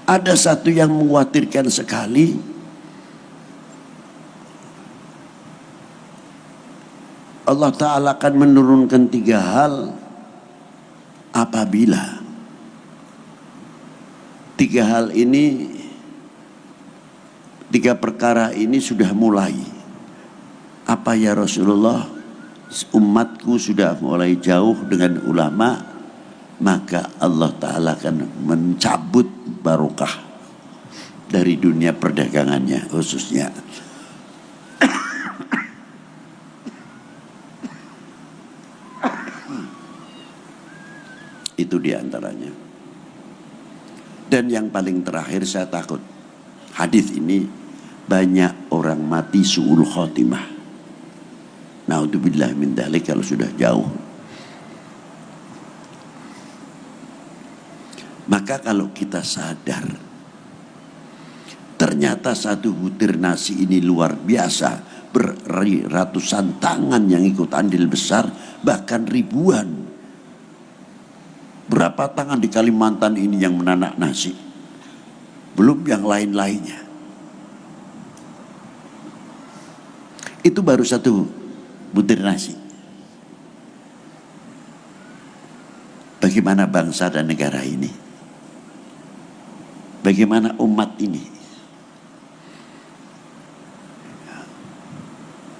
Ada satu yang mengkhawatirkan sekali, Allah Ta'ala akan menurunkan 3 hal apabila 3 hal ini, 3 perkara ini sudah mulai. Apa ya Rasulullah? Umatku sudah mulai jauh dengan ulama, maka Allah Ta'ala akan mencabut barokah dari dunia perdagangannya khususnya. Itu diantaranya. Dan yang paling terakhir, saya takut hadis ini banyak orang mati su'ul khotimah. Naudzubillah min dzalik, kalau sudah jauh. Maka kalau kita sadar ternyata satu butir nasi ini luar biasa, ratusan tangan yang ikut andil besar, bahkan ribuan. Berapa tangan di Kalimantan ini yang menanak nasi, belum yang lain-lainnya. Itu baru satu butir nasi. Bagaimana bangsa dan negara ini? Bagaimana umat ini?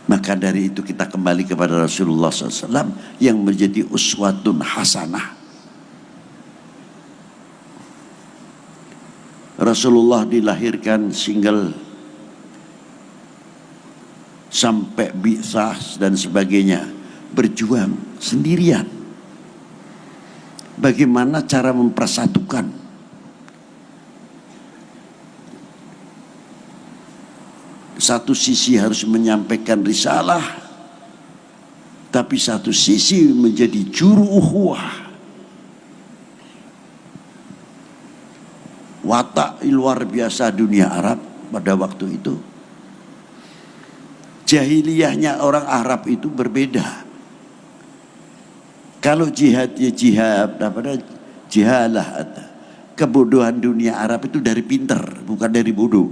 Maka dari itu kita kembali kepada Rasulullah SAW yang menjadi uswatun hasanah. Rasulullah dilahirkan single sampai bi'tsah dan sebagainya, berjuang sendirian. Bagaimana cara mempersatukan? Satu sisi harus menyampaikan risalah, tapi satu sisi menjadi juru ukhuwah. Watak luar biasa dunia Arab pada waktu itu. Jahiliyahnya orang Arab itu berbeda. Kalau jihad ya jihad, jihalah. Kebodohan dunia Arab itu dari pinter, bukan dari bodoh.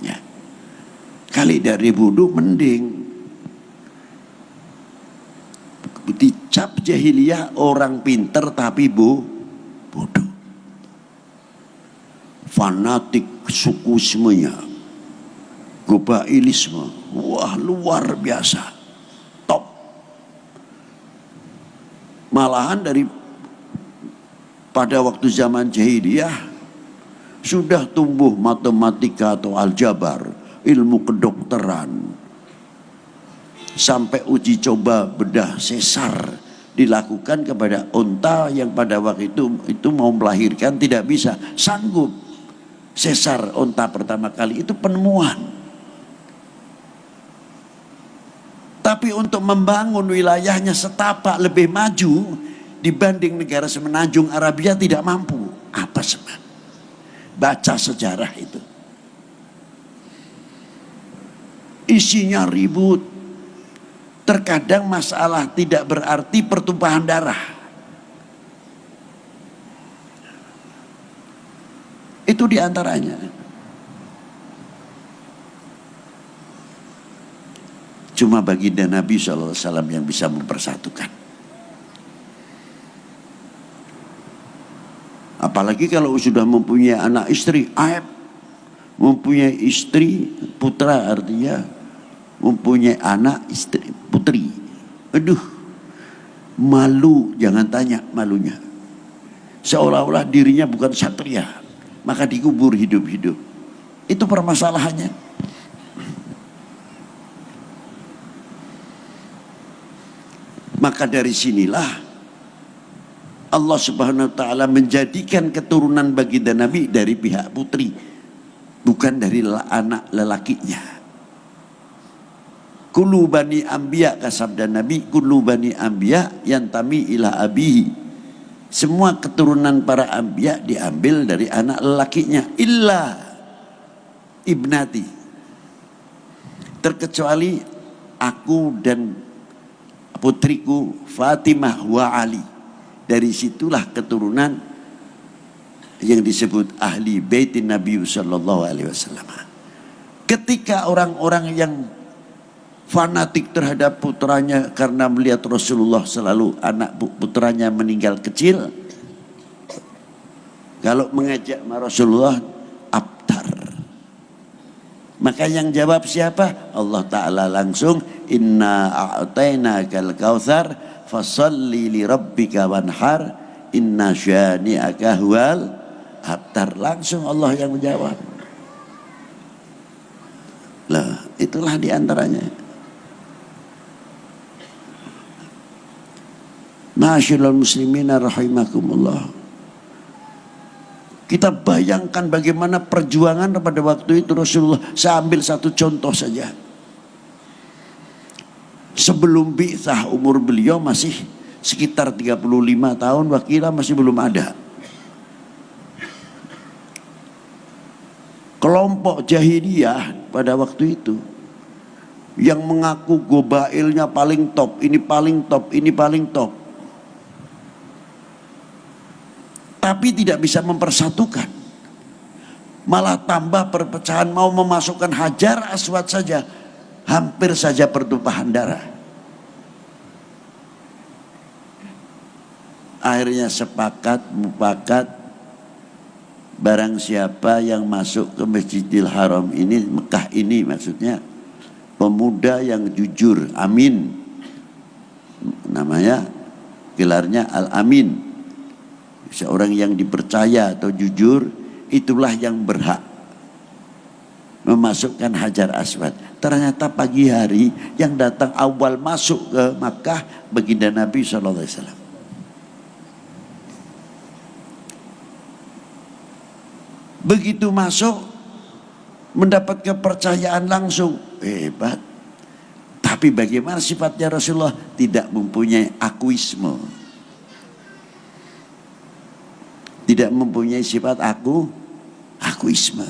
Ya. Kali dari bodoh mending. Dicap jahiliyah orang pinter tapi bodoh. Fanatik sukusmenya, globalisme, wah luar biasa, top. Malahan dari pada waktu zaman jahiliyah sudah tumbuh matematika atau aljabar, ilmu kedokteran, sampai uji coba bedah sesar dilakukan kepada unta yang pada waktu itu mau melahirkan, tidak bisa, sanggup. Sesar unta pertama kali itu penemuan. Tapi untuk membangun wilayahnya setapak lebih maju dibanding negara semenanjung Arabia tidak mampu. Apa sebab? Baca sejarah itu. Isinya ribut. Terkadang masalah tidak berarti pertumpahan darah. Itu diantaranya. Cuma baginda Nabi SAW yang bisa mempersatukan. Apalagi kalau sudah mempunyai anak istri, aib. Mempunyai istri, putra artinya mempunyai anak istri, putri. Aduh, malu, jangan tanya malunya. Seolah-olah dirinya bukan satria, maka dikubur hidup-hidup. Itu permasalahannya. Maka dari sinilah Allah Subhanahu wa ta'ala menjadikan keturunan baginda Nabi dari pihak putri, bukan dari anak lelakinya. Kullu bani anbiya, kasabda Nabi, kullu bani anbiya yantami ila abihi. Semua keturunan para anbiya diambil dari anak lelakinya, illa ibnati, terkecuali aku dan putriku Fatimah wa Ali. Dari situlah keturunan yang disebut ahli baitin Nabi sallallahu alaihi wasallam. Ketika orang-orang yang fanatik terhadap putranya karena melihat Rasulullah selalu anak putranya meninggal kecil, kalau mengajak Rasulullah abtar, maka yang jawab siapa? Allah Ta'ala langsung, inna a'tainakal kautsar fasalli li rabbika wanhar inna syani'aka huwal abtar. Langsung Allah yang menjawab. Lah, itulah diantaranya. Ma'asyiral muslimina rahimakumullah. Kita bayangkan bagaimana perjuangan pada waktu itu Rasulullah. Saya ambil satu contoh saja. Sebelum bi'tsah umur beliau masih sekitar 35 tahun, wakila masih belum ada. Kelompok jahiliyah pada waktu itu yang mengaku gobailnya paling top, ini paling top, ini paling top, tapi tidak bisa mempersatukan, malah tambah perpecahan. Mau memasukkan Hajar Aswad saja hampir saja pertumpahan darah. Akhirnya sepakat mufakat, barang siapa yang masuk ke Masjidil Haram ini, Mekah ini maksudnya, pemuda yang jujur, amin, namanya gelarnya Al-Amin, seorang yang dipercaya atau jujur, itulah yang berhak memasukkan Hajar Aswad. Ternyata pagi hari yang datang awal masuk ke Makkah baginda Nabi SAW. Begitu masuk mendapat kepercayaan langsung, hebat. Tapi bagaimana sifatnya Rasulullah? Tidak mempunyai akuisme, tidak mempunyai sifat akuisme.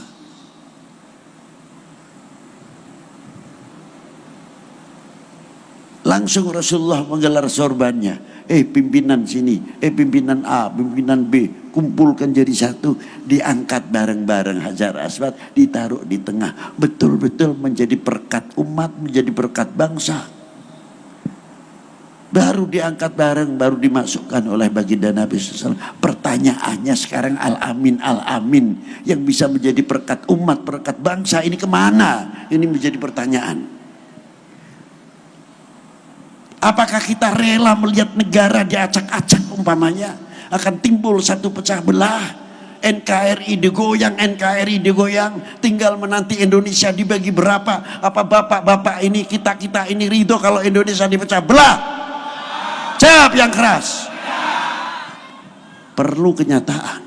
Langsung Rasulullah menggelar sorbannya. Pimpinan sini, pimpinan A, pimpinan B, kumpulkan jadi satu, diangkat bareng-bareng Hajar Aswad, ditaruh di tengah. Betul-betul menjadi berkat umat, menjadi berkat bangsa. Baru diangkat bareng, baru dimasukkan oleh baginda Nabi SAW. Pertanyaannya sekarang Al-Amin, Al-Amin yang bisa menjadi berkat umat, berkat bangsa, ini kemana? Ini menjadi pertanyaan. Apakah kita rela melihat negara diacak-acak umpamanya? Akan timbul satu pecah belah. NKRI digoyang, NKRI digoyang. Tinggal menanti Indonesia dibagi berapa. Apa bapak-bapak ini, kita-kita ini ridho kalau Indonesia dipecah belah? Jawab yang keras. Perlu kenyataan.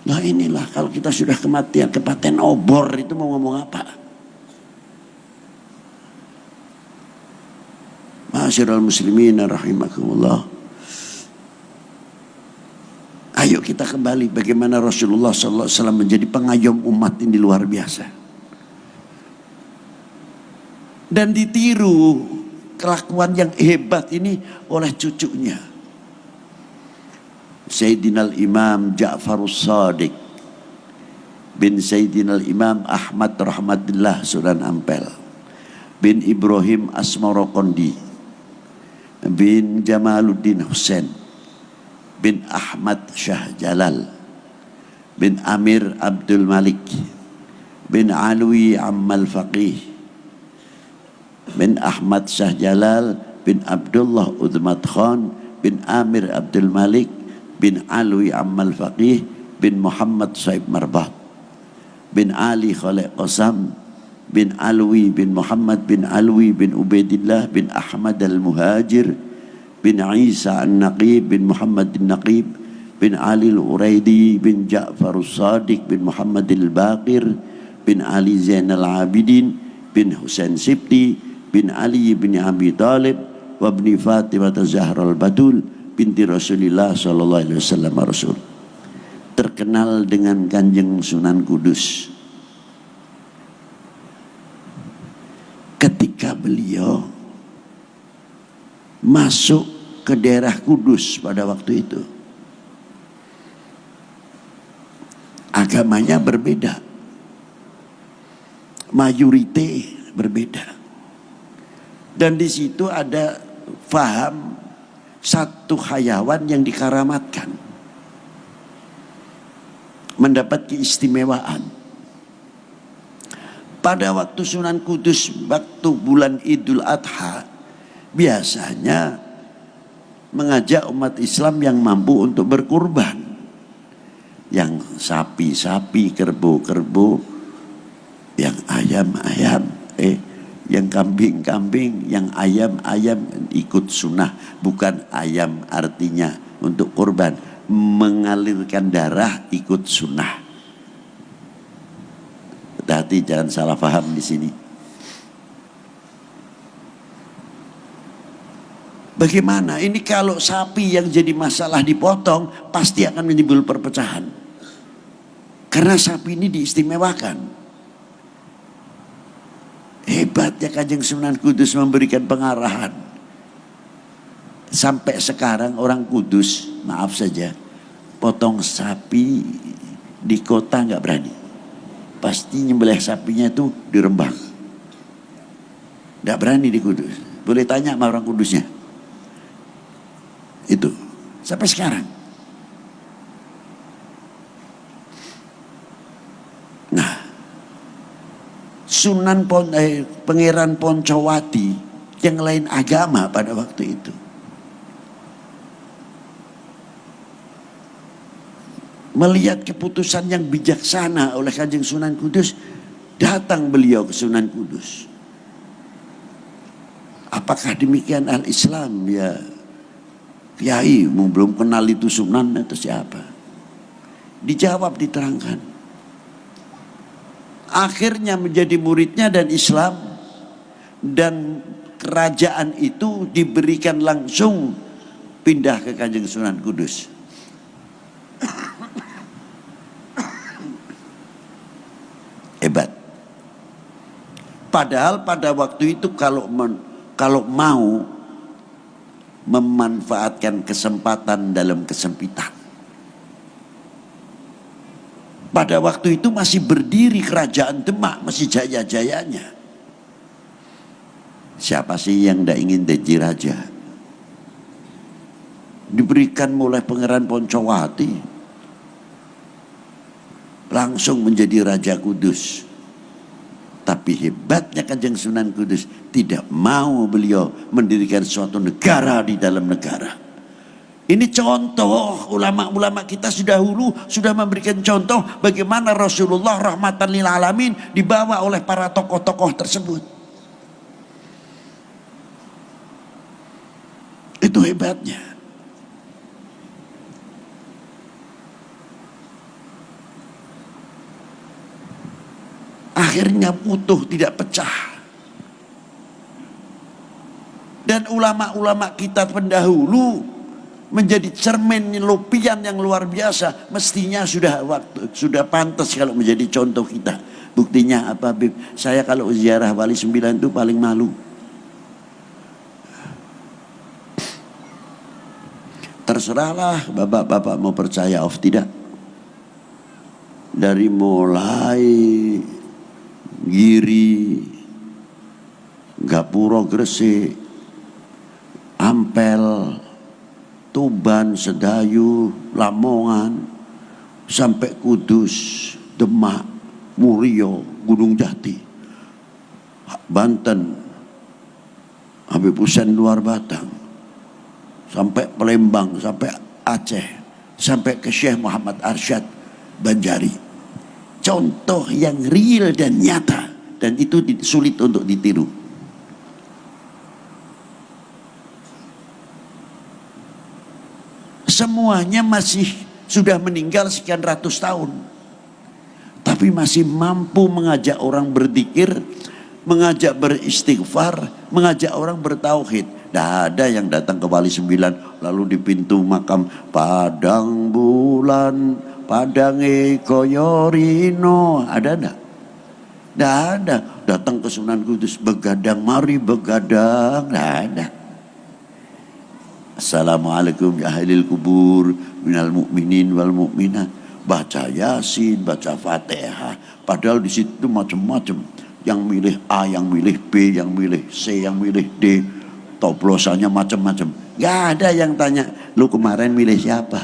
Nah inilah kalau kita sudah kematian, kepaten obor, itu mau ngomong apa? Ma'asyiral muslimin rahimakumullah. Ayo kita kembali bagaimana Rasulullah SAW menjadi pengayom umat ini luar biasa. Dan ditiru kelakuan yang hebat ini oleh cucunya, Sayyidina Imam Ja'farus Shadiq bin Sayyidina Imam Ahmad Rahmatillah Sunan Ampel bin Ibrahim Asmarokondi bin Jamaluddin Husain bin Ahmad Shah Jalal bin Amir Abdul Malik bin Alwi Ammal Faqih bin Ahmad Shah Jalal bin Abdullah Udmat Khan bin Amir Abdul Malik bin Alwi Ammal Faqih bin Muhammad Saib Marbat bin Ali Khalid Qasam bin Alwi bin Muhammad bin Alwi bin Ubaidillah bin Ahmad al-Muhajir bin Isa an-Naqib bin Muhammad al-Naqib bin Ali al-Uraidi bin Ja'far al-Sadiq bin Muhammad al-Baqir bin Ali Zain al-Abidin bin Husain Sibti bin Ali bin Abi Talib wa bin Fatimah Zahra al-Batul binti Rasulullah sallallahu alaihi wasallam Rasul. Terkenal dengan Kanjeng Sunan Kudus. Ketika beliau masuk ke daerah Kudus pada waktu itu, agamanya berbeda, mayoritas berbeda. Dan di situ ada faham satu hayawan yang dikaramatkan, mendapat keistimewaan. Pada waktu Sunan Kudus, waktu bulan Idul Adha, biasanya mengajak umat Islam yang mampu untuk berkurban, yang sapi-sapi, kerbau-kerbau, yang ayam-ayam, yang kambing-kambing, yang ayam-ayam ikut sunnah. Bukan ayam artinya untuk kurban, mengalirkan darah ikut sunnah. Hati-hati jangan salah paham di sini. Bagaimana ini kalau sapi yang jadi masalah dipotong, pasti akan menimbul perpecahan. Karena sapi ini diistimewakan. Hebatnya Kanjeng Sunan Kudus memberikan pengarahan. Sampai sekarang orang Kudus, maaf saja, potong sapi di kota nggak berani. Pasti nyembelih sapinya itu di Rembang. Nggak berani di Kudus. Boleh tanya sama orang Kudusnya. Itu sampai sekarang. Nah, Pangeran Poncowati yang lain agama pada waktu itu. Melihat keputusan yang bijaksana oleh Kanjeng Sunan Kudus, datang beliau ke Sunan Kudus. Apakah demikian al-Islam ya Kiai? Belum kenal itu Sunan atau siapa? Dijawab, diterangkan. Akhirnya menjadi muridnya dan Islam, dan kerajaan itu diberikan langsung pindah ke Kanjeng Sunan Kudus. Hebat. Padahal pada waktu itu kalau mau memanfaatkan kesempatan dalam kesempitan, pada waktu itu masih berdiri kerajaan Demak, masih jaya-jayanya. Siapa sih yang tidak ingin jadi raja? Diberikan oleh Pangeran Poncowati, langsung menjadi Raja Kudus. Tapi hebatnya Kanjeng Sunan Kudus, tidak mau beliau mendirikan suatu negara di dalam negara. Ini contoh, ulama-ulama kita sudah dahulu sudah memberikan contoh bagaimana Rasulullah rahmatan lil alamin dibawa oleh para tokoh-tokoh tersebut. Itu hebatnya. Akhirnya utuh, tidak pecah. Dan ulama-ulama kita pendahulu menjadi cermin lupian yang luar biasa. Mestinya sudah pantas kalau menjadi contoh kita. Buktinya apa, Bib? Saya kalau ziarah Wali Sembilan itu paling malu. Terserahlah bapak-bapak mau percaya atau tidak. Dari mulai Giri, Gapuro, Gresik, Ampel, Tuban, Sedayu, Lamongan, sampai Kudus, Demak, Murio, Gunung Jati, Banten, Habib Hussein Luar Batang, sampai Palembang, sampai Aceh, sampai ke Syekh Muhammad Arsyad Banjari. Contoh yang real dan nyata, dan itu sulit untuk ditiru. Semuanya masih sudah meninggal sekian ratus tahun, tapi masih mampu mengajak orang berzikir, mengajak beristighfar, mengajak orang bertauhid. Tidak ada yang datang ke Wali Sembilan lalu di pintu makam Padang Bulan Padange Koyorino, ada enggak? Tidak ada. Datang ke Sunan Kudus, begadang, mari begadang, tidak ada. Assalamualaikum ya ahlil kubur minal mu'minin wal mu'minat baca Yasin, baca Fatihah, padahal di situ macam-macam. Yang milih A, yang milih B, yang milih C, yang milih D, toplosannya macam-macam. Gak ada yang tanya, lu kemarin milih siapa?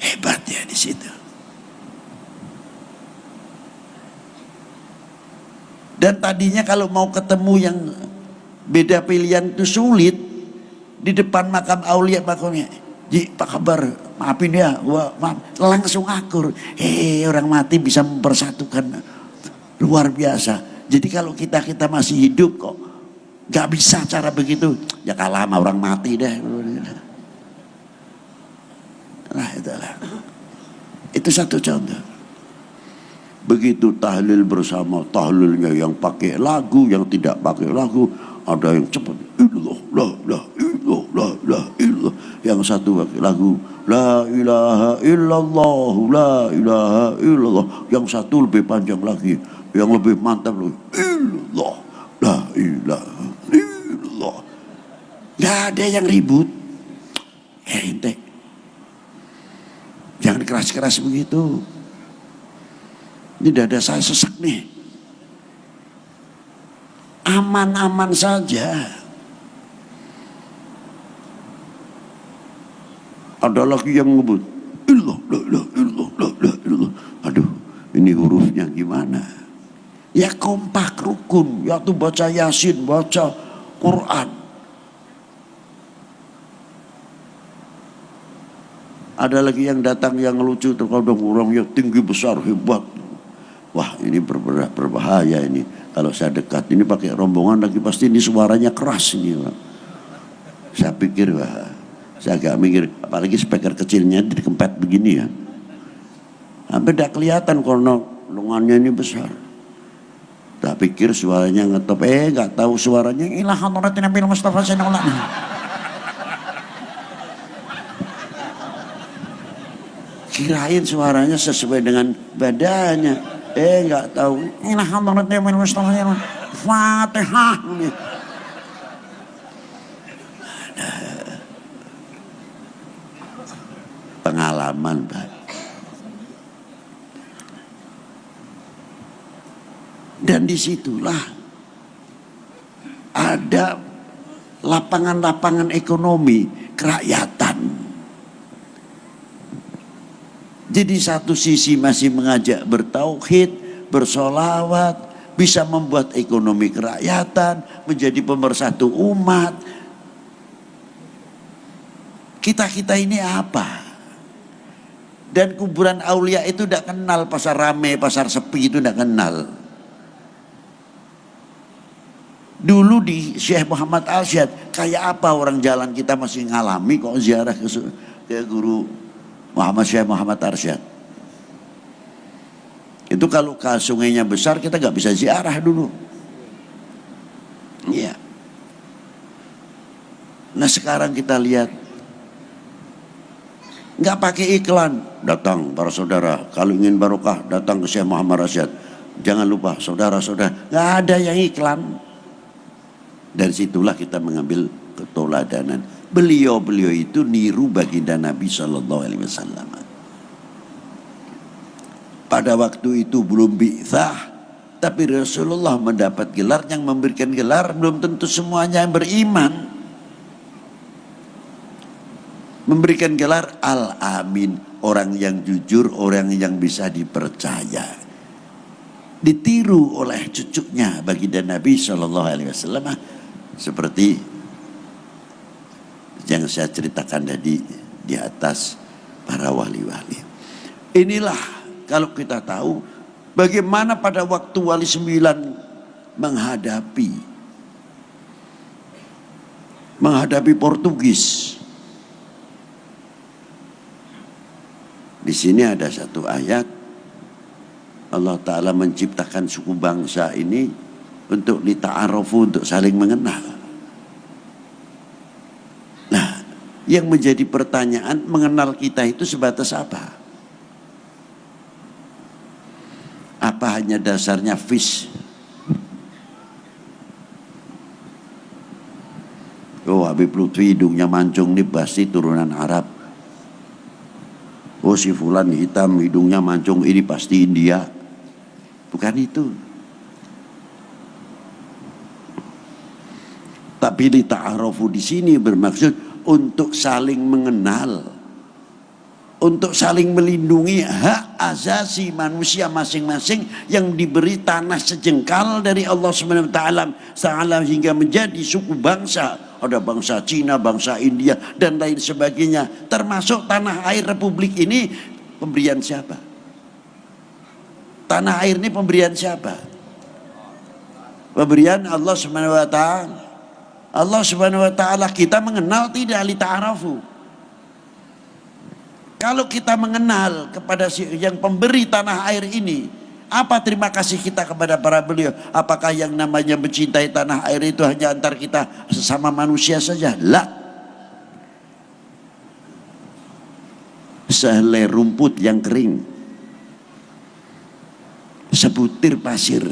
Hebat ya di situ. Dan tadinya kalau mau ketemu yang beda pilihan itu sulit. Di depan makam aulia makamnya, Ji, apa kabar? Maafin ya, maaf. Langsung akur. Orang mati bisa mempersatukan, luar biasa. Jadi kalau kita masih hidup kok gak bisa cara begitu, ya kalah sama orang mati deh. Nah itulah. Itu satu contoh. Begitu tahlil bersama, tahlilnya yang pakai lagu, yang tidak pakai lagu. Ada yang cepat, illallah, illallah. Yang satu pakai lagu, la ilaha illallah, la ilaha illallah. Yang satu lebih panjang lagi, yang lebih mantap loh, illallah, la ilaha illallah. Gak ada yang ribut. Ente, jangan keras-keras begitu. Ini dada saya sesak nih. Aman-aman saja. Ada lagi yang ngebut, illallah, illallah. Aduh, ini hurufnya gimana? Ya kompak rukun, ya tuh baca Yasin, baca Quran. Ada lagi yang datang yang lucu, terkadang orang yang tinggi besar hebat. Wah, ini berbahaya ini. Kalau saya dekat ini pakai rombongan lagi, pasti ini suaranya keras ini. Saya pikir, wah, saya agak mikir, apalagi speaker kecilnya dikempet begini ya. Hampir tidak kelihatan karena lengannya ini besar. Tak pikir suaranya ngetop, nggak tahu suaranya ilah hadratin Nabi Mustafa sallallahu alaihi wasallam. Kirain suaranya sesuai dengan badannya. Nggak tahu. Ilah hadratin Nabi Mustafa sallallahu alaihi wasallam. Fatihah. Pengalaman, Pak. Dan disitulah ada lapangan-lapangan ekonomi kerakyatan. Jadi satu sisi masih mengajak bertauhid, bersolawat, bisa membuat ekonomi kerakyatan, menjadi pemersatu umat. Kita-kita ini apa? Dan kuburan aulia itu tidak kenal pasar rame, pasar sepi itu tidak kenal. Dulu di Syekh Muhammad Arsyad, kayak apa orang jalan kita masih ngalami kok ziarah ke guru Muhammad Syekh Muhammad Arsyad. Itu kalau ke sungainya besar kita nggak bisa ziarah dulu. Iya. Nah sekarang kita lihat, nggak pakai iklan, datang para saudara, kalau ingin barokah datang ke Syekh Muhammad Arsyad. Jangan lupa saudara-saudara, nggak ada yang iklan. Dari situlah kita mengambil keteladanan. Beliau itu niru baginda Nabi Shallallahu Alaihi Wasallam. Pada waktu itu belum bi'tsah, tapi Rasulullah mendapat gelar, yang memberikan gelar belum tentu semuanya yang beriman. Memberikan gelar Al-Amin, orang yang jujur, orang yang bisa dipercaya. Ditiru oleh cucunya baginda Nabi Shallallahu Alaihi Wasallam, seperti yang saya ceritakan tadi di atas para wali-wali. Inilah kalau kita tahu bagaimana pada waktu Wali Sembilan menghadapi Portugis. Di sini ada satu ayat, Allah Ta'ala menciptakan suku bangsa ini untuk lita'arufu, untuk saling mengenal. Nah, yang menjadi pertanyaan, mengenal kita itu sebatas apa? Apa hanya dasarnya fish? Oh, Habib Lutfi hidungnya mancung nih, pasti turunan Arab. Oh si fulan hitam, hidungnya mancung, ini pasti India. Bukan itu. Tapi li ta'arufu di sini bermaksud untuk saling mengenal, untuk saling melindungi hak asasi manusia masing-masing yang diberi tanah sejengkal dari Allah Subhanahu wa taala hingga menjadi suku bangsa. Ada bangsa Cina, bangsa India dan lain sebagainya. Termasuk tanah air Republik ini pemberian siapa? Tanah air ini pemberian siapa? Pemberian Allah Subhanahu wa taala. Allah Subhanahu wa taala. Kita mengenal tidak li ta'arafu. Kalau kita mengenal kepada yang pemberi tanah air ini, apa terima kasih kita kepada para beliau? Apakah yang namanya mencintai tanah air itu hanya antar kita sesama manusia saja? La. Sehelai rumput yang kering, sebutir pasir.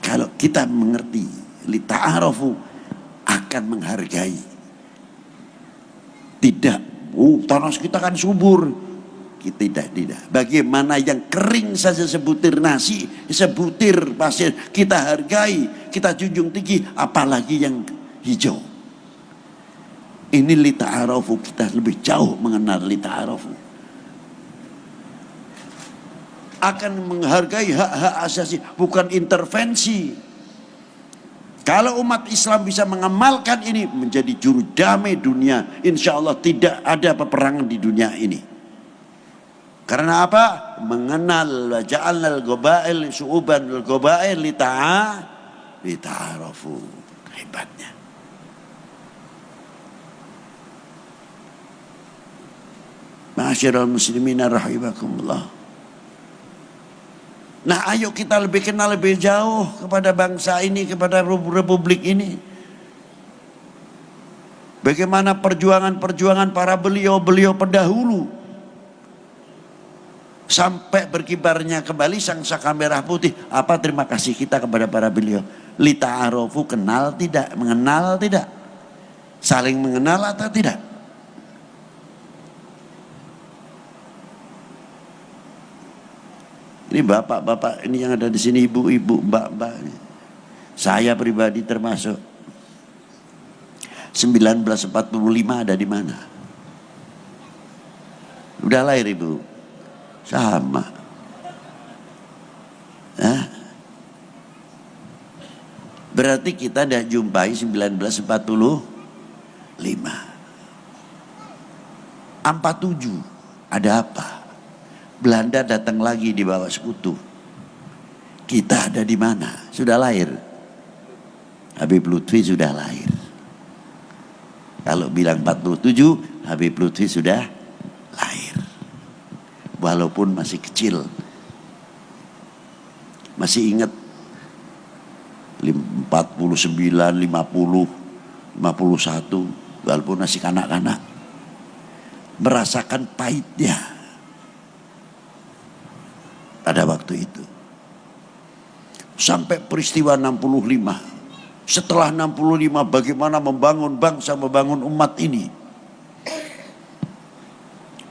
Kalau kita mengerti li ta'arufu, akan menghargai. Tidak, tanah kita kan subur. Kita tidak. Bagaimana yang kering saja sebutir nasi, sebutir pasir kita hargai, kita junjung tinggi, apalagi yang hijau. Ini li ta'arufu, kita lebih jauh mengenal li ta'arufu. Akan menghargai hak-hak asasi, bukan intervensi. Kalau umat Islam bisa mengamalkan ini, menjadi juru damai dunia, insya Allah tidak ada peperangan di dunia ini. Karena apa? Mengenal wa ja'alnal qabail syu'uban wal qabail li ta'arafu. Hebatnya. Ma'asyiral muslimin rahimakumullah. Nah, ayo kita lebih kenal lebih jauh kepada bangsa ini, kepada republik ini. Bagaimana perjuangan-perjuangan para beliau-beliau pendahulu sampai berkibarnya kembali sangsaka merah putih. Apa terima kasih kita kepada para beliau? Li ta'arufu, kenal tidak, mengenal tidak, saling mengenal atau tidak? Ini bapak-bapak ini yang ada di sini, ibu-ibu, mbak-mbak. Saya pribadi termasuk. 1945 ada di mana? Udah lahir ibu? Sama. Hah? Berarti kita dah jumpai 1945. 47 ada apa? Belanda datang lagi di bawah sekutu. Kita ada di mana? Sudah lahir. Habib Lutfi sudah lahir. Kalau bilang 47, Habib Lutfi sudah lahir. Walaupun masih kecil. Masih ingat 49, 50, 51, walaupun masih kanak-kanak. Merasakan pahitnya pada waktu itu. Sampai peristiwa 65. Setelah 65 bagaimana membangun bangsa, membangun umat ini.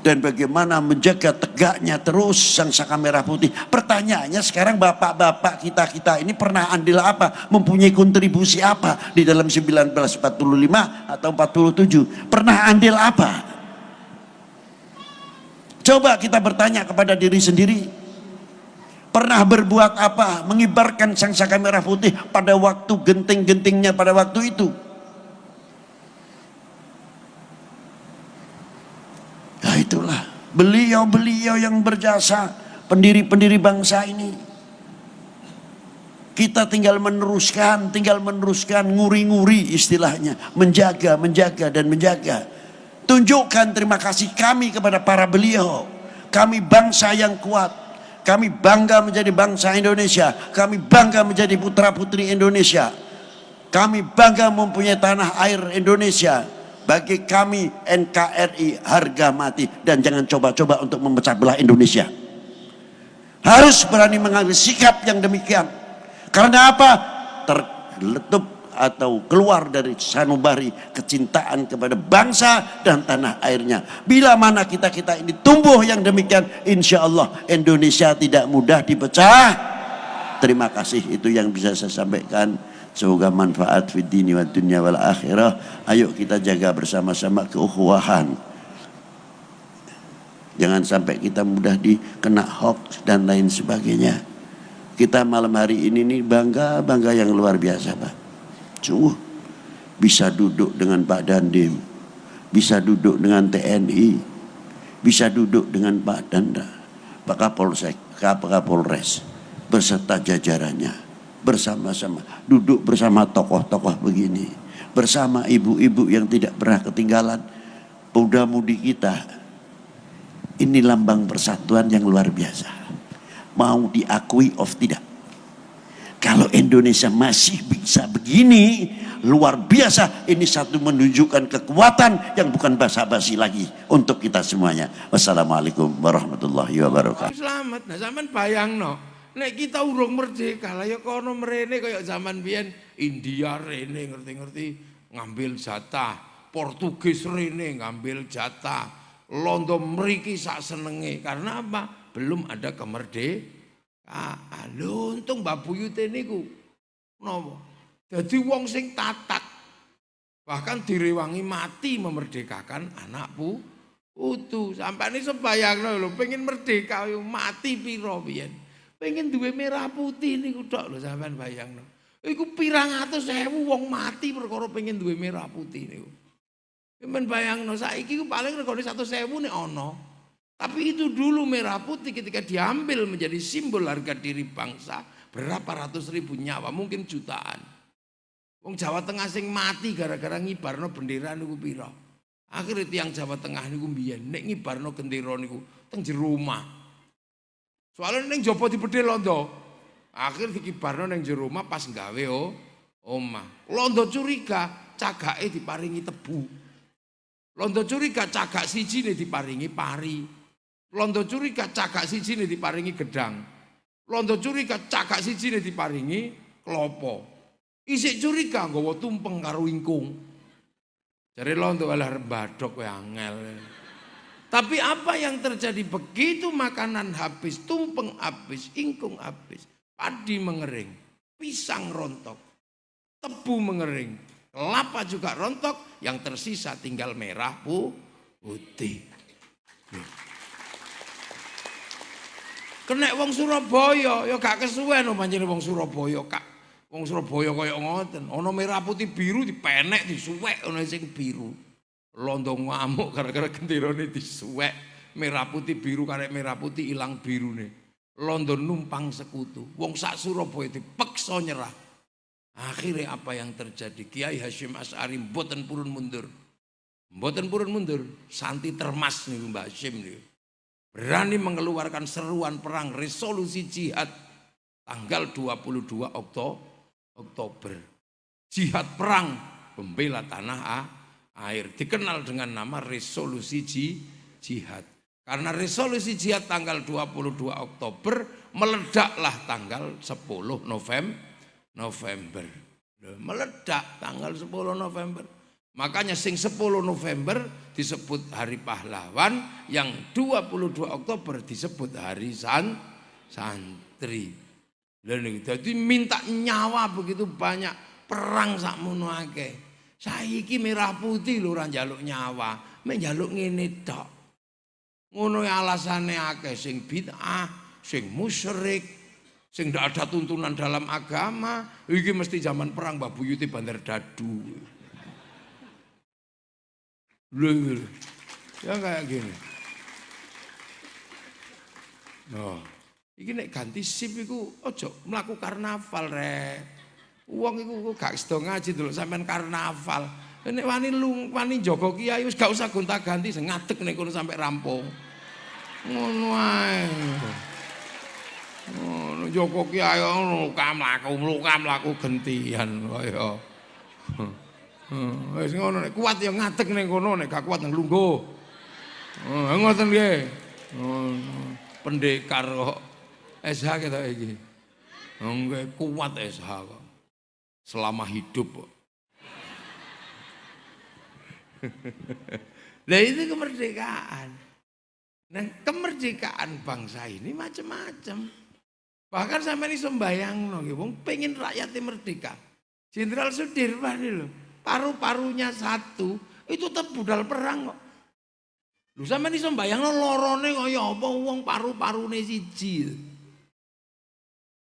Dan bagaimana menjaga tegaknya terus sangsaka merah putih. Pertanyaannya sekarang bapak-bapak kita ini pernah andil apa? Mempunyai kontribusi apa di dalam 1945 atau 47? Pernah andil apa? Coba kita bertanya kepada diri sendiri. Pernah berbuat apa? Mengibarkan sangsaka merah putih pada waktu genting-gentingnya pada waktu itu. Nah itulah beliau-beliau yang berjasa, pendiri-pendiri bangsa ini. Kita tinggal meneruskan, nguri-nguri istilahnya, menjaga dan menjaga. Tunjukkan terima kasih kami kepada para beliau. Kami bangsa yang kuat. Kami bangga menjadi bangsa Indonesia. Kami bangga menjadi putra-putri Indonesia. Kami bangga mempunyai tanah air Indonesia. Bagi kami NKRI harga mati. Dan jangan coba-coba untuk memecah belah Indonesia. Harus berani mengambil sikap yang demikian. Karena apa? Terletup atau keluar dari sanubari kecintaan kepada bangsa dan tanah airnya. Bila mana kita ini tumbuh yang demikian, insya Allah Indonesia tidak mudah dipecah. Terima kasih, itu yang bisa saya sampaikan. Semoga manfaat fid dini wa dunya wal akhirah. Ayo kita jaga bersama-sama keukhuwahan. Jangan sampai kita mudah dikena hoax dan lain sebagainya. Kita malam hari ini nih bangga yang luar biasa, Pak. Sungguh bisa duduk dengan Pak Dandim, bisa duduk dengan TNI, bisa duduk dengan Pak Danda, Pak Kapolsek, Pak Kapolres, beserta jajarannya, bersama-sama duduk bersama tokoh-tokoh begini, bersama ibu-ibu yang tidak pernah ketinggalan muda-mudi kita. Ini lambang persatuan yang luar biasa. Mau diakui of tidak. Kalau Indonesia masih bisa begini, luar biasa. Ini satu menunjukkan kekuatan yang bukan basa-basi lagi untuk kita semuanya. Wassalamualaikum warahmatullahi wabarakatuh. Selamat. Nah, zaman bayangno, nek kita urung merdeka lah ya kono mrene kaya zaman biyen India rene ngerti-ngerti ngambil jatah, Portugis rene ngambil jatah. Londo mriki sak senenge karena apa? Belum ada kemerdekaan. Lho untung Mbak Buyute niku napa? Dadi wong sing tatak. Bahkan direwangi mati memerdekakan anak putu. Sampane sebayangno lho pengen merdeka mati pira piyen. Pengen duwe merah putih niku tok lho sampean bayangno. Iku pirang atus ewu wong mati perkara pengen duwe merah putih niku. Men bayangno saiki ku paling regane 100.000 nek ana. Tapi itu dulu merah putih ketika diambil menjadi simbol harga diri bangsa, berapa ratus ribu nyawa, mungkin jutaan. Wong Jawa Tengah sing mati gara-gara ngibarno bendera niku pira? Akhire tiyang Jawa Tengah niku mbiyen nek ngibarno gendera niku teng jero omah. Soale ning jaba dibedhe londo. Akhir dikibarno ning jero omah pas gawe omah. Londo curiga cagake diparingi tebu. Londo curiga cagak sijine diparingi pari. Londo curiga cagak sijine diparingi gedang. Londo curiga cagak sijine diparingi klopo. Isik curiga nggawa tumpeng karo ingkung. Jare londo alah badhok kowe angel. Tapi apa yang terjadi begitu makanan habis, tumpeng habis, ingkung habis, padi mengering, pisang rontok, tebu mengering, kelapa juga rontok, yang tersisa tinggal merah putih. Kena wong Surabaya, ya gak kesuwen pancene wong Surabaya, Kak. Wong Surabaya kaya ngoten, ana merah putih biru dipenek disuwek ana sing biru. Londo ngamuk gara-gara genderane disuwek, merah putih biru karek merah putih ilang birune. Londo numpang sekutu. Wong sak Surabaya dipeksa nyerah. Akhirnya apa yang terjadi? Kiai Hasyim Asy'ari mboten purun mundur. Mboten purun mundur. Santi termas nih Mbak Hasyim nih. Berani mengeluarkan seruan perang resolusi jihad tanggal 22 Oktober. Jihad perang pembela tanah air. Dikenal dengan nama resolusi jihad. Karena resolusi jihad tanggal 22 Oktober meledaklah tanggal 10 November. Meledak tanggal 10 November. Makanya sing 10 November disebut hari pahlawan, yang 22 Oktober disebut hari santri. Jadi minta nyawa begitu banyak, perang sakmono akeh. Saiki merah putih lho ora njaluk nyawa, mek njaluk ngene tok. Ngono alasane akeh sing bid'ah, sing musyrik, sing ndak ada tuntunan dalam agama. Iki mesti zaman perang Mbak Buyuti Bandar Dadu. Loh, ya kayak gini. Nah, iki nek ganti sip iku ojo mlaku karnaval rek. Wong iku gak sedo ngaji delok sampean karnaval. Nek wani jaga kiai wis gak usah gonta-ganti sing ngadeg nek kono sampe rampung. Ngono ae. Ngono jaga kiai luka mlaku gentian kaya. Wis ngono nek kuat ya ngadeg ning kono, nek gak kuat nang lungguh. Ngoten nggih. Pendekar kok SH kita iki. Nggih kuat SH kok. selama hidup. Nah itu kemerdekaan. Nah kemerdekaan bangsa ini macam-macam. Bahkan sampai ini sembayang no, wong pengen rakyatnya merdeka. Jenderal Sudirman ini loh, paru-parunya satu, itu tetap budal perang kok. Lu sampai ini sembayang no, lorone kaya apa wong paru-parune siji.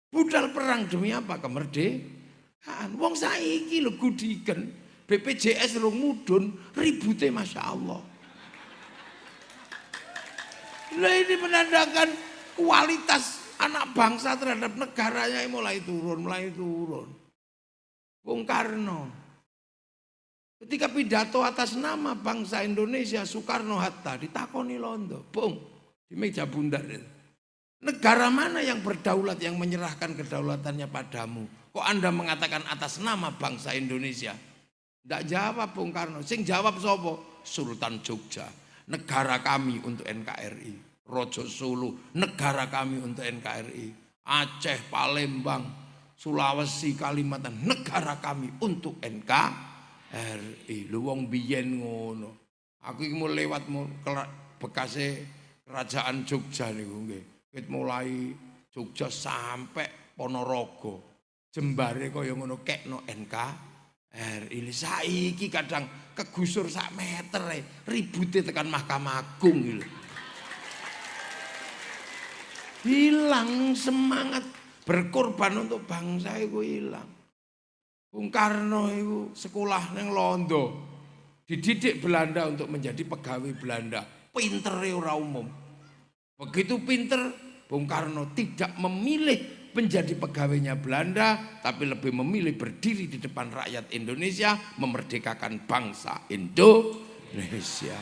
Budal perang demi apa? Kemerdekaan. Wong saiki lho gudiken, BPJS lho mudun, ribute Masya Allah. Nah ini menandakan kualitas anak bangsa terhadap negaranya mulai turun. Bung Karno ketika pidato atas nama bangsa Indonesia, Soekarno-Hatta ditakoni londo, Bung, di meja bundar itu. Negara mana yang berdaulat, yang menyerahkan kedaulatannya padamu? Kok Anda mengatakan atas nama bangsa Indonesia? Tidak jawab Bung Karno, sing jawab sopo? Sultan Jogja, negara kami untuk NKRI. Rojo Sulu, negara kami untuk NKRI. Aceh, Palembang, Sulawesi, Kalimantan, negara kami untuk NKRI. Lu wong biyen ngono. Aku iki mau lewat bekase kerajaan Jogja niku nggih. Wit mulai Jogja sampai Ponorogo. Jembare kaya ngono kekno NKRI. Saiki kadang kegusur sak meter ribute tekan Mahkamah Agung iki. Hilang semangat berkorban untuk bangsa itu hilang. Bung Karno itu sekolah nang Londo, dididik Belanda untuk menjadi pegawai Belanda. Pinter ora umum. Begitu pinter, Bung Karno tidak memilih menjadi pegawainya Belanda, tapi lebih memilih berdiri di depan rakyat Indonesia, memerdekakan bangsa Indonesia.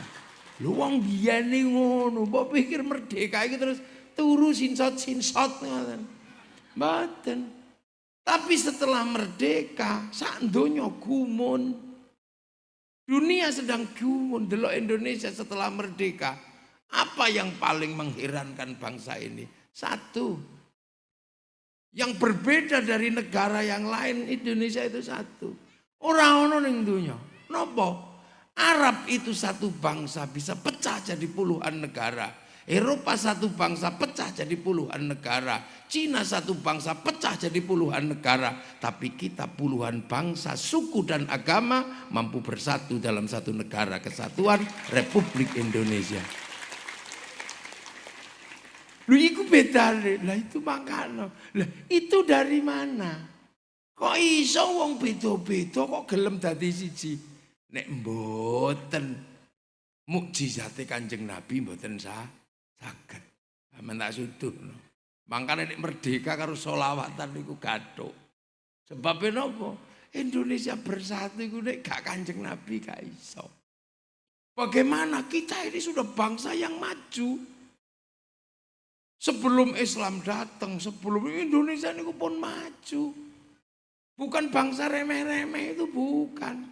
Lu wong biyane ngono, mbok pikir merdeka iki terus turu sinsot ngoten. Mboten. Tapi setelah merdeka, sak donya gumun. Dunia sedang gumun delok Indonesia setelah merdeka. Apa yang paling mengherankan bangsa ini? Satu. Yang berbeda dari negara yang lain, Indonesia itu satu. Ora ono ning donya. Napa? Arab itu satu bangsa bisa pecah jadi puluhan negara. Eropa satu bangsa pecah jadi puluhan negara. Cina satu bangsa pecah jadi puluhan negara. Tapi kita puluhan bangsa, suku dan agama mampu bersatu dalam satu negara kesatuan Republik Indonesia. Lu iku beda lah itu makanya. Lah itu dari mana? Kok iso wong beda-beda kok gelem dadi siji? Nek mboten mukjizate Kanjeng Nabi mboten saged. Aman tak suduh. Mangkane nek merdeka karo selawatan niku gathuk. Sebab napa? Indonesia bersatu iku nek gak Kanjeng Nabi gak iso. Bagaimana kita ini sudah bangsa yang maju. Sebelum Islam datang, sebelum Indonesia niku pun maju. Bukan bangsa remeh-remeh itu bukan.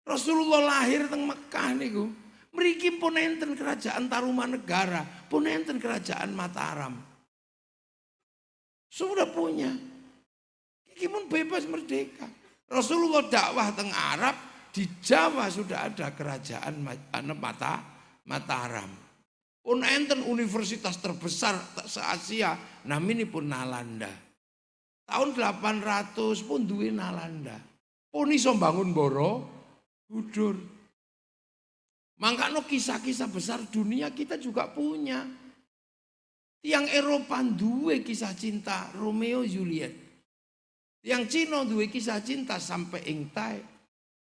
Rasulullah lahir teng Mekah niku. Mriki pun enten kerajaan Tarumanegara, pun enten kerajaan Mataram. Sudah punya. Iki pun bebas merdeka. Rasulullah dakwah teng Arab, di Jawa sudah ada kerajaan Mataram. Pun enten universitas terbesar se-Asia, namanya pun Nalanda. Tahun 800 pun duwe Nalanda. Pun iso bangun Borobudur. Makanya kisah-kisah besar dunia kita juga punya. Yang Eropa duwe kisah cinta Romeo Juliet. Yang Cina duwe kisah cinta sampai Engtai.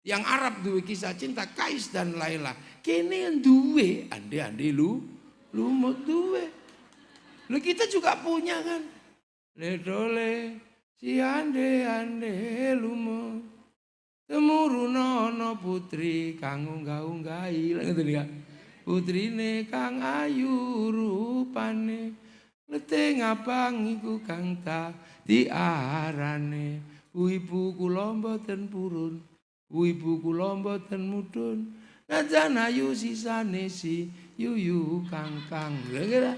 Yang Arab duwe kisah cinta Kais dan Laila. Kene yang duwe ande-ande lumut duwe. Lu kita juga punya kan. Ledole si ande-ande lumut. Temurunono putri kang unggah-unggahi ngoten iki. Putrine kang ayu rupane leteng abang iku kang tak diarane. Ibu kula mboten purun, ibu kula mboten mudhun. Najan ayu sisane si yuyu kangkang. Lha kira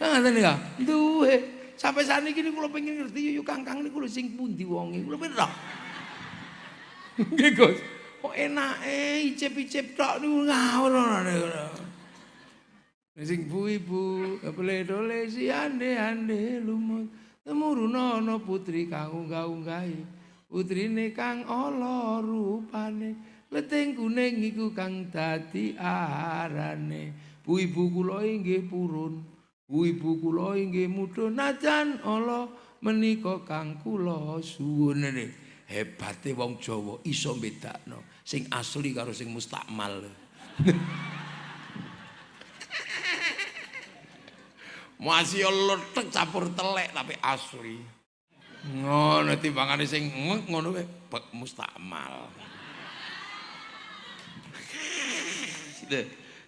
ngoten iki. Duwe sampai saat ini kula pengen ngerti yuk Kang niku lho sing pundi wonge. Kula pengen tok. Nggih Gus. Kok enake icip-icip tok niku ngawur ngono. Sing ibu kepledole si ande lumut temurunana putri kang unggah-unggahe putrine kang ala rupane leteng kuning iku kang dadi arane bu ibu kula inggih purun bu ibu kula inggih mudhun najan ala menika kang kula suwun. Hebate wong Jawa iso bedakno sing asli karo sing mustakmal. Masih letek campur telek tapi asli. Ngono timbangane sing ngono wae mustakmal.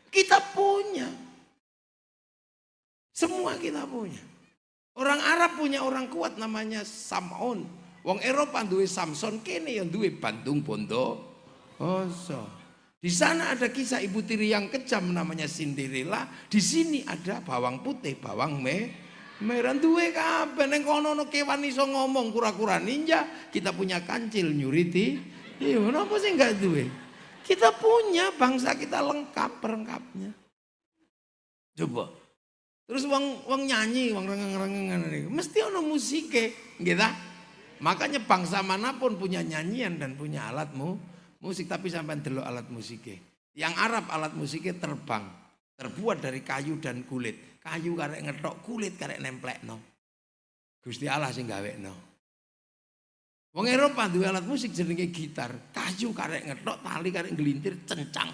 Kita punya. Semua kita punya. Orang Arab punya orang kuat namanya Sam'un. Wong Eropa duwe Samson, kene yang duwe Bandung Bondo. Di sana ada kisah ibu tiri yang kejam namanya Cinderella. Di sini ada bawang putih, bawang merah duwe kabeh. Ning kono ono kewan iso ngomong kura-kura ninja, kita punya kancil nyuriti. Iya, kenapa sih enggak duwe? Kita punya bangsa kita lengkap perlengkapnya. Coba. Terus wong nyanyi, wong rengeng-rengengan mesti ono musike, nggih ta? Makanya bangsa manapun punya nyanyian dan punya alat musik, tapi sampai delok alat musiknya. Yang Arab alat musiknya terbang, terbuat dari kayu dan kulit. Kayu karek ngetok, kulit karek nemplekno. Gusti Allah sing gawekno. Wong Eropa duwe alat musik jenenge gitar, kayu karek ngetok, tali karek nggelintir cencang.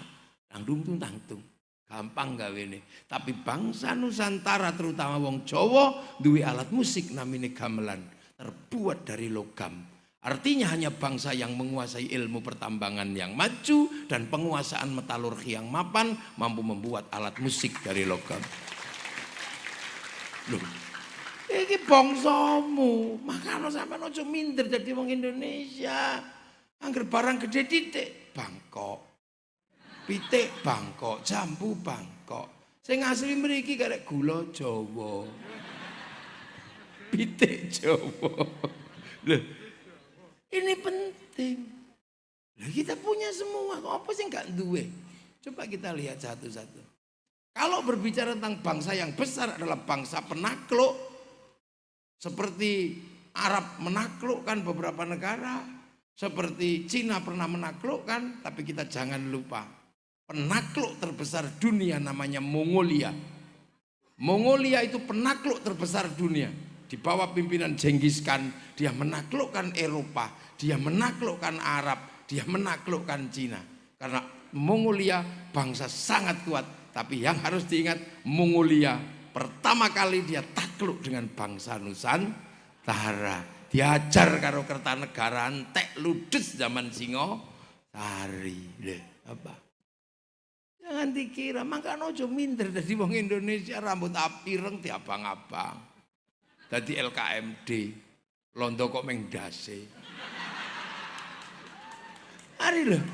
Tangdung tangtung. Gampang gawene. Tapi bangsa Nusantara terutama wong Jawa duwe alat musik namine gamelan. Terbuat dari logam. Artinya hanya bangsa yang menguasai ilmu pertambangan yang maju dan penguasaan metalurgi yang mapan mampu membuat alat musik dari logam. Loh, ini bangsamu, makanya sampai aja minder jadi wong Indonesia. Angger barang gede titik Bangkok, pitik Bangkok, jambu Bangkok. Sing asli mriki karek gula Jawa. Pitik Jawa. Loh, ini penting. Loh, kita punya semua. Apa sih nggak duwe? Coba kita lihat satu-satu. Kalau berbicara tentang bangsa yang besar adalah bangsa penakluk. Seperti Arab menaklukkan beberapa negara. Seperti Cina pernah menaklukkan. Tapi kita jangan lupa. Penakluk terbesar dunia namanya Mongolia. Mongolia itu penakluk terbesar dunia. Di bawah pimpinan Genghis Khan, dia menaklukkan Eropa, dia menaklukkan Arab, dia menaklukkan Cina. Karena Mongolia bangsa sangat kuat. Tapi yang harus diingat, Mongolia pertama kali dia takluk dengan bangsa Nusantara. Diajar karo Kertanegara entek ludes zaman Singosari. Apa? Jangan dikira, makanya ojo minder dari wong Indonesia rambut apireng diabang-abang. Dadi LKMD, londo kok meng dase. Hari loh.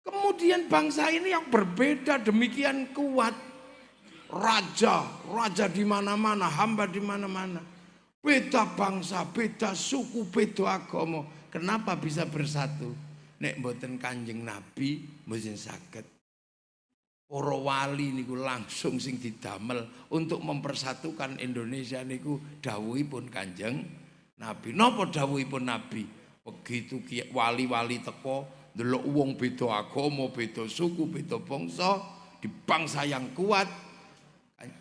Kemudian bangsa ini yang berbeda demikian kuat. Raja di mana-mana, hamba di mana-mana. Beda bangsa, beda suku, beda agama. Kenapa bisa bersatu? Nek mboten Kanjeng Nabi mboten saged. Para wali niku langsung sing didamel untuk mempersatukan Indonesia niku dawuhipun Kanjeng Nabi. Napa dawuhipun Nabi? Begitu wali-wali teko ndelok wong beda agama, beda suku, beda bangsa, di bangsa yang kuat,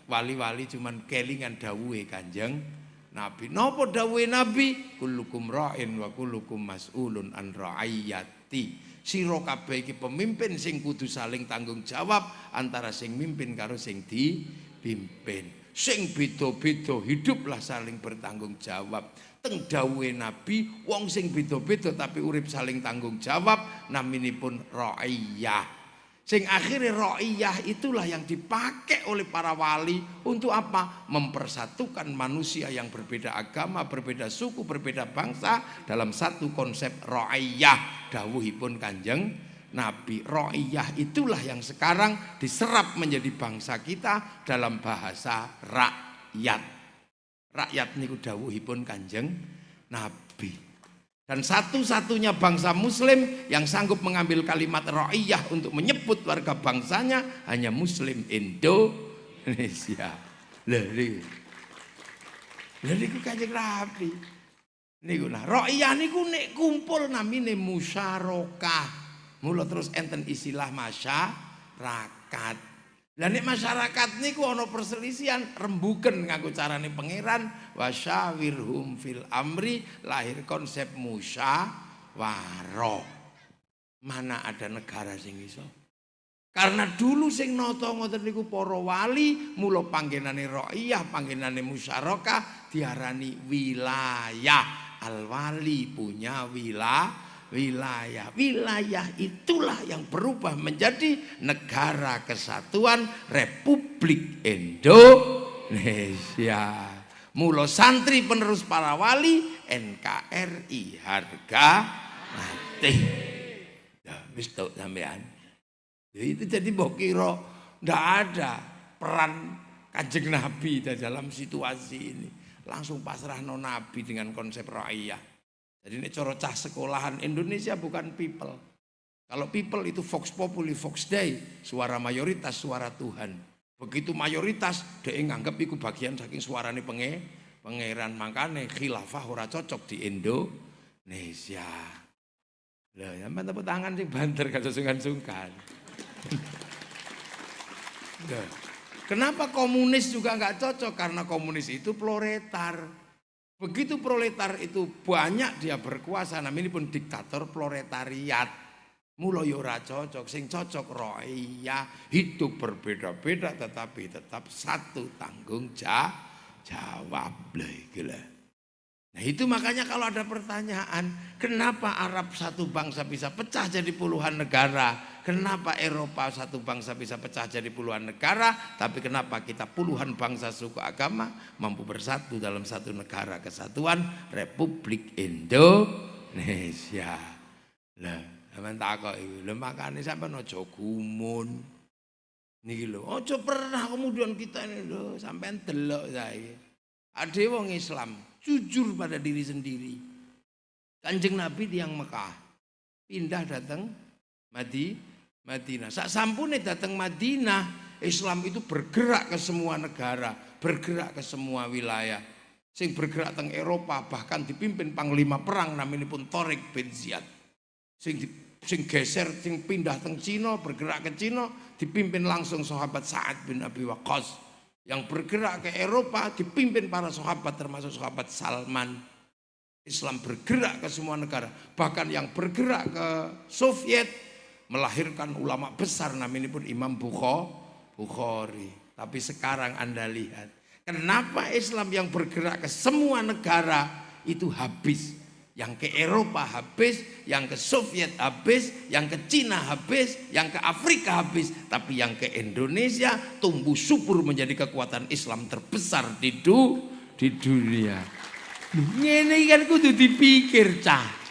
wali-wali cuman kelingan dawuhe Kanjeng Nabi. Napa dawuhe Nabi? Kullukum ra'in wa kullukum mas'ulun an ra'iyati. Sira kabeh iki pemimpin sing kudu saling tanggung jawab antara sing mimpin karo sing dipimpin. Sing beda-beda hiduplah saling bertanggung jawab. Teng dawuhe Nabi, wong sing beda-beda tapi urip saling tanggung jawab naminipun ra'iyah. Sing akhirnya ra'iyah itulah yang dipakai oleh para wali untuk apa? Mempersatukan manusia yang berbeda agama, berbeda suku, berbeda bangsa dalam satu konsep ra'iyah. Dawuhipun Kanjeng Nabi. Ra'iyah itulah yang sekarang diserap menjadi bangsa kita dalam bahasa rakyat. Rakyat niku dawuhipun Kanjeng Nabi. Dan satu-satunya bangsa muslim yang sanggup mengambil kalimat ra'iyah untuk menyebut warga bangsanya hanya muslim Indonesia. Lha niku Kanjeng Nabi. Niku nah ra'iyah niku nek kumpul namine musyarakah. Mula terus enten istilah masyarakat. Lah nek masyarakat niku ana perselisihan rembuken nganggo carane pangeran wasyawirhum fil amri, lahir konsep musyawarah. Mana ada negara sing iso? Karena dulu sing nata ngoten niku para wali, mula panggenane ra'iyah, panggenane musyarakah diarani wilayah. Al-wali punya wilayah. Wilayah itulah yang berubah menjadi Negara Kesatuan Republik Indonesia. Mula santri penerus para wali NKRI harga mati. Ya wis tok sampean. Itu jadi mbok kira ndak ada peran Kanjeng Nabi dalam situasi ini. Langsung pasrahno Nabi dengan konsep ra'iyah. Jadi ini cara cah sekolahan Indonesia bukan people. Kalau people itu vox populi, vox dei, suara mayoritas, suara Tuhan. Begitu mayoritas, dia nganggap itu bagian saking suarane pangeran. Makanya khilafah ora cocok di Indonesia. Lah, sampeyan tepuk tangan sing banter gak sungkan-sungkan. Kenapa komunis juga nggak cocok? Karena komunis itu proletar. Begitu proletar itu banyak dia berkuasa, namanya pun diktator proletariat. Mula yo ora cocok, sing cocok ra'iyah, hidup berbeda-beda tetapi tetap satu tanggung jawab. Nah itu makanya kalau ada pertanyaan, kenapa Arab satu bangsa bisa pecah jadi puluhan negara? Kenapa Eropa satu bangsa bisa pecah jadi puluhan negara? Tapi kenapa kita puluhan bangsa suku agama mampu bersatu dalam satu negara kesatuan Republik Indonesia? Lah, sampeyan takoki, lha makane sampeyan aja gumun. Niki lho, aja pernah kemudian kita ini lho sampeyan delok saiki. Ade wong Islam jujur pada diri sendiri. Kanjeng Nabi tiyang Mekah pindah datang Madinah. Sak sampune datang Madinah, Islam itu bergerak ke semua negara, bergerak ke semua wilayah. Sing bergerak teng Eropa bahkan dipimpin panglima perang namanya pun Tariq bin Ziyad. Sing geser, sing pindah teng Cina, bergerak ke Cina dipimpin langsung sahabat Sa'ad bin Abi Waqqas. Yang bergerak ke Eropa dipimpin para sahabat termasuk sahabat Salman. Islam bergerak ke semua negara. Bahkan yang bergerak ke Soviet melahirkan ulama besar namanya pun Imam Bukhari. Tapi sekarang Anda lihat, kenapa Islam yang bergerak ke semua negara itu habis. Yang ke Eropa habis, yang ke Soviet habis, yang ke Cina habis, yang ke Afrika habis. Tapi yang ke Indonesia tumbuh subur menjadi kekuatan Islam terbesar di dunia. Ini kan kudu dipikir cah.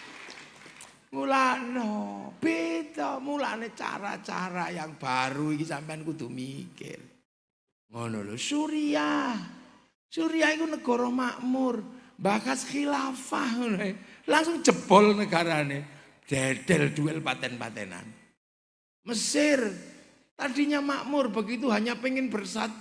Mulane beda, mulane cara-cara yang baru iki sampean kudu mikir. Ngono lho, Suriah itu negara makmur, bakas khilafah ngono. Langsung jebol negarane, dedel duel paten-patenan. Mesir tadinya makmur, begitu hanya pengen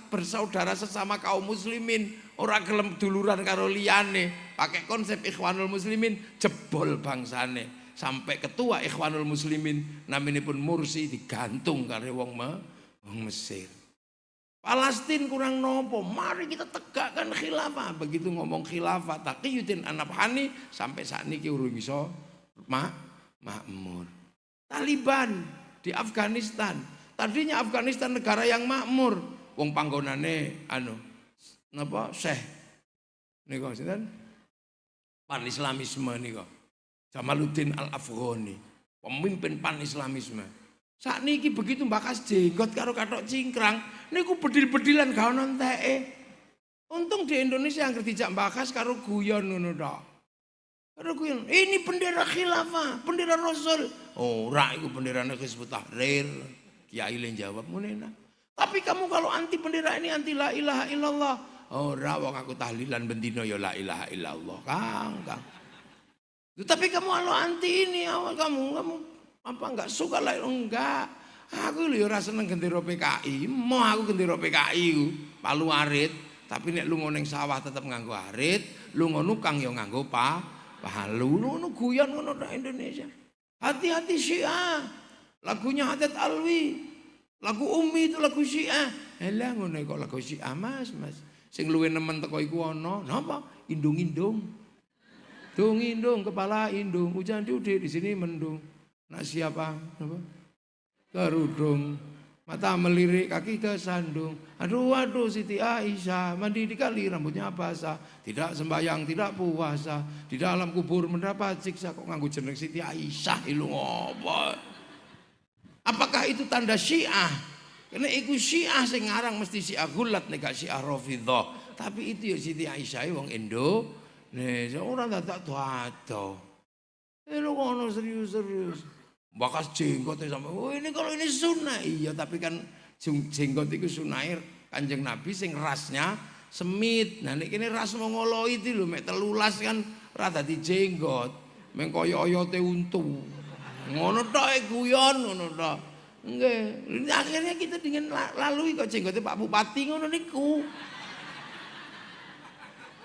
bersaudara sesama kaum muslimin, ora gelem duluran karo liyane, pakai konsep Ikhwanul Muslimin, jebol bangsane. Sampai ketua Ikhwanul Muslimin naminipun Mursi digantung karo wong Mesir. Palestina kurang nopo, mari kita tegakkan khilafah. Begitu ngomong khilafah, Taqiyuddin An-Nabhani sampai saat ini urung iso makmur. Taliban di Afghanistan, tadinya Afghanistan negara yang makmur, wong panggonane Syekh niku sinten? Pan-Islamisme niku. Jamaluddin Al-Afghani, pemimpin pan-Islamisme. Saat niki begitu bakas jenggot karo kathok cingkrang, niku bedil-bedilan gak ono enteke. Untung di Indonesia yang dijak bakas karo guyon ngono tok. Karo guyon, ini bendera khilafah, bendera Rasul. Ora iku benderane Hizbut Tahrir. Kiai le jawab ngene. Tapi kamu kalau anti bendera ini anti la ilaha illallah. Ora wong aku tahlilan bendino ya la ilaha illallah, Kang. Tapi kamu anti ini awal kamu apa enggak suka lah enggak. Aku lho ora seneng gendera PKI. Mau aku gendera PKI ku palu arit, tapi nek lunga ning sawah tetep nganggo arit, lunga nukang ya nganggo palu. Ngono guyon ngono tok Indonesia. Hati-hati Syiah. Lagunya Haddad Alwi. Lagu Umi itu lagu Syiah. Elah ngono kok lagu Syiah Mas. Sing luwih nemen teko iku ana. Napa? Indung-indung. Dung-indung kepala indung, hujan udah di sini mendung. Nak siapa? Napa? Kerudung, mata melirik, kaki kesandung. Aduh Siti Aisyah mandi di kali rambutnya basah. Tidak sembahyang, tidak puasa. Di dalam kubur mendapat siksa. Kok nganggo jeneng Siti Aisyah ilu ngopo? Apakah itu tanda Syiah? Karena itu Syiah sing ngarang mesti Syiah Gulat nek gak Syiah Rafidhah. Tapi itu ya Siti Aisyah wong Indo. Nih, orang tak tahu. Lu ngono serius. Bakas jenggot sama. Oh ini kalau ini sunnah iya, tapi kan jenggot itu sunnah Kanjeng Nabi sing rasnya semit. Nah ini ras Mongolo itu lho, mek telulas kan rada di jenggot. Mengkoyo-oyote untu. Ngono tok guyon ngono tok. Nggih. Akhirnya kita dengan lalui kok jenggote Pak Bupati ngono niku.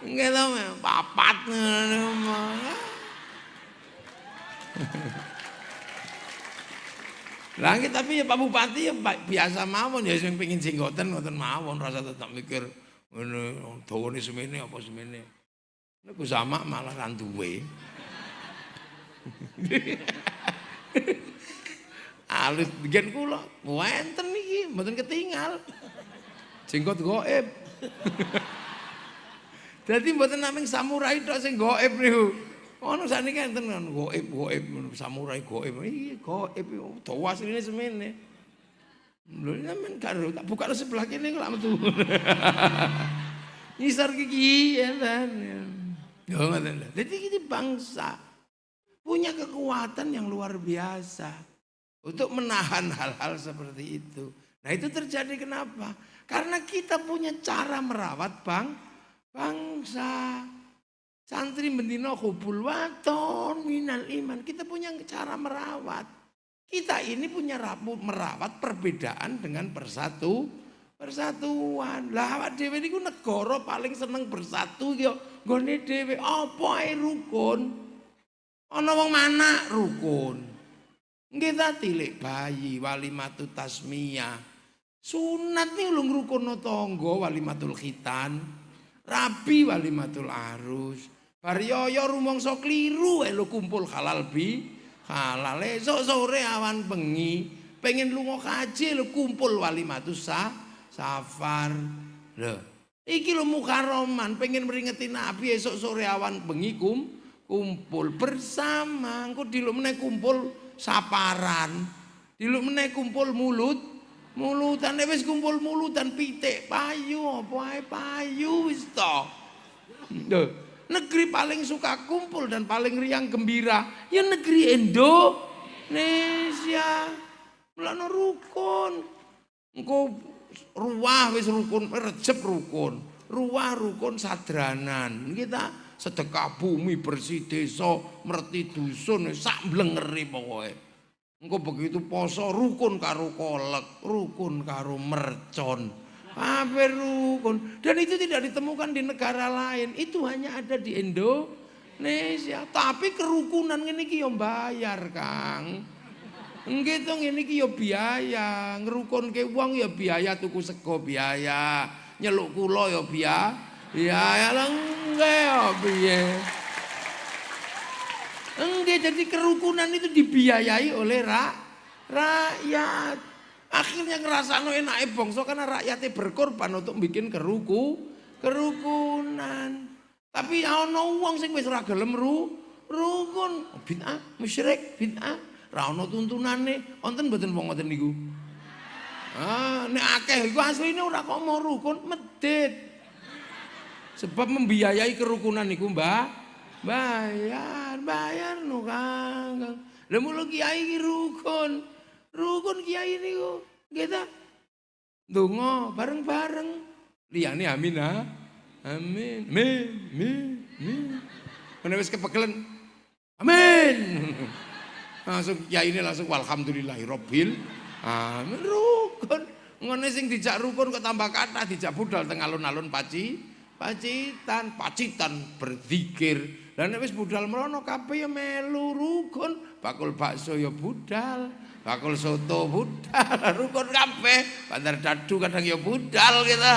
Nggih to, papat ngono. Lah tapi ya Pak Bupati ya biasa mawon ya sing pengin jenggoten ngoten mawon rasa tetep mikir ngene dawane semene apa semene. Niku sama malah ra duwe. Alus bikin kula wenten iki mboten ketinggal. Jenggot goib. Jadi mboten namung samurai tok sing gaib niku. Ono sakniki enten gaib samurai gaib. Iki gaib dawa asline semene. Lho sampean karo tak buka sebelah kene kok lak metu. Ngisor iki enten. Yo ngoten. Dadi iki bangsa punya kekuatan yang luar biasa untuk menahan hal-hal seperti itu. Nah, itu terjadi kenapa? Karena kita punya cara merawat bangsa. Santri bendino hubul waton minal iman. Kita punya cara merawat. Kita ini punya merawat perbedaan dengan persatuan. Lah awak dhewe niku negara paling seneng bersatu yo nggone dhewe. Apa ae rukun? Ana wong manak rukun. Nggih ta tilik bayi walimatu tasmiyah. Sunat niku lho ngrukunno tangga walimatul khitan. Rabi walimatul arus. Bar yoyo rumangsa kliru lho kumpul halal halal. Esuk sore awan bengi pengen lunga kaji lho kumpul walimatus safar. Lho iki lho mukarraman pengen meringeti Nabi esuk sore awan bengi kumpul bersama. Engko diluk meneh kumpul saparan. Diluk meneh kumpul mulutan wis kumpul mulutan pitik payu apa ae payu wis to. Lho negeri paling suka kumpul dan paling riang gembira ya negeri Indonesia. Mulane rukun. Engko ruwah wis rukun, Rejeb rukun. Ruwah rukun sadranan. Kita sedekah bumi bersih desa, merti dusun sak mblengeri pokoke. Engko begitu poso rukun karo kolek, rukun karo mercon. Hampir rukun. Dan itu tidak ditemukan di negara lain. Itu hanya ada di Indonesia. Tapi kerukunan ngene iki yo bayar, Kang. Nggih to ngene iki yo biaya. Ngrukunke wong yo biaya, tuku sego biaya, nyeluk kula yo biaya. Ya nggih yo piye. Enggak, jadi kerukunan itu dibiayai oleh rakyat. Akhirnya ngerasano enake bangsa karena rakyatnya berkorban untuk bikin kerukunan. Tapi ana wong sing wis ora gelem rukun, bid'ah, musyrik, bid'ah, ra ono tuntunane. Wonten mboten wong ngoten niku? Nek akeh iku asline ora kok mau rukun, medhit. Sebab membiayai kerukunan niku, Mbak. Bayar no Kang. Lah mulo kiai iki rukun kiai niku nggih ta? Ndonga bareng-bareng. Liyane amin ha. Amin. Amin. Amin. Nek wis kepegelen. Amin. Langsung kiai ini langsung walhamdulillahirabbil amin. Rukun. Ngene sing dijak rukun kok tambah kathah dijak budal teng alun-alun pacitan berzikir. Lah nek wis budal mrono kabeh ya melu rukun. Bakul bakso ya budal, bakul soto budal, rukun kabeh. Bandar dadu kadang ya budal kita.